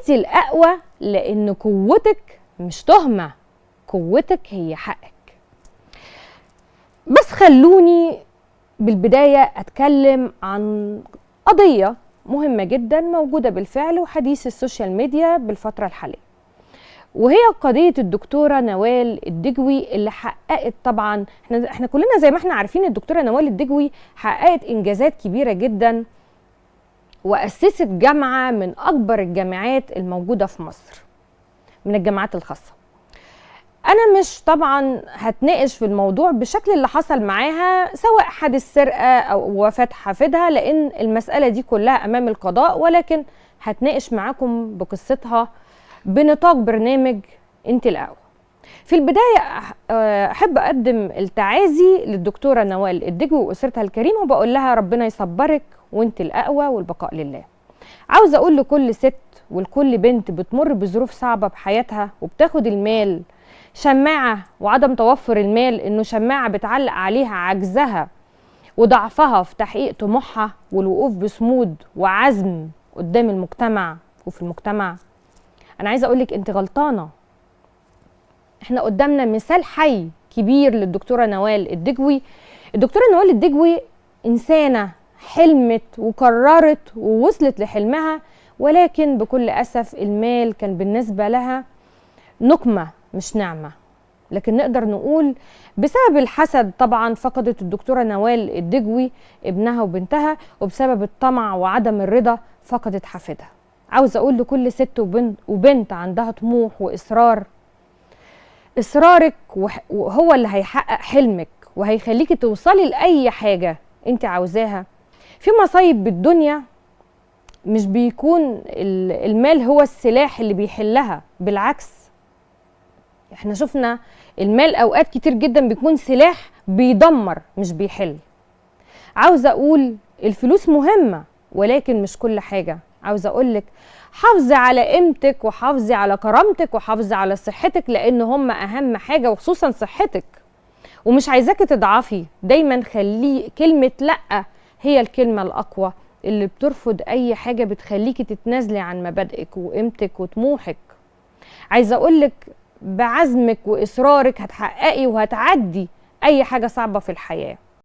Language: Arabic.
انت الأقوى، لأن قوتك مش تهمة، قوتك هي حقك. بس خلوني بالبداية أتكلم عن قضية مهمة جدا موجودة بالفعل وحديث السوشيال ميديا بالفترة الحالية، وهي قضية الدكتورة نوال الدجوي اللي حققت، طبعا احنا كلنا زي ما احنا عارفين الدكتورة نوال الدجوي حققت إنجازات كبيرة جدا وأسست جامعة من أكبر الجامعات الموجودة في مصر، من الجامعات الخاصة. أنا مش طبعا هتناقش في الموضوع بشكل اللي حصل معاها، سواء حادث سرقة أو وفاة حفيدها، لأن المسألة دي كلها أمام القضاء، ولكن هتناقش معاكم بقصتها بنطاق برنامج انت الأقوى. في البداية أحب أقدم التعازي للدكتورة نوال الدجوي وأسرتها الكريمة، وبقول لها ربنا يصبرك وانت الأقوى والبقاء لله. عاوزة أقول لكل ست ولكل بنت بتمر بظروف صعبة بحياتها وبتاخد المال شماعة، وعدم توفر المال إنه شماعة بتعلق عليها عجزها وضعفها في تحقيق طموحها والوقوف بصمود وعزم قدام المجتمع وفي المجتمع. أنا عايزة أقولك أنت غلطانة. احنا قدامنا مثال حي كبير للدكتورة نوال الدجوي. الدكتورة نوال الدجوي إنسانة حلمت وقررت ووصلت لحلمها، ولكن بكل أسف المال كان بالنسبة لها نقمة مش نعمة. لكن نقدر نقول بسبب الحسد طبعا فقدت الدكتورة نوال الدجوي ابنها وبنتها، وبسبب الطمع وعدم الرضا فقدت حفيدها. عاوز أقول لكل ست وبنت عندها طموح وإصرار، إصرارك وهو اللي هيحقق حلمك وهيخليكي توصلي لأي حاجة انت عاوزاها. في مصايب بالدنيا مش بيكون المال هو السلاح اللي بيحلها، بالعكس احنا شفنا المال اوقات كتير جدا بيكون سلاح بيدمر مش بيحل. عاوزة اقول الفلوس مهمة ولكن مش كل حاجة. عاوزة اقولك حافظي على قيمتك وحافظي على كرامتك وحافظي على صحتك، لان هم اهم حاجة، وخصوصا صحتك. ومش عايزاكي تضعفي، دايما خلي كلمة لأ هي الكلمة الأقوى اللي بترفض أي حاجة بتخليكي تتنازلي عن مبادئك وقيمتك وطموحك. عايزة أقولك بعزمك وإصرارك هتحققي وهتعدي أي حاجة صعبة في الحياة.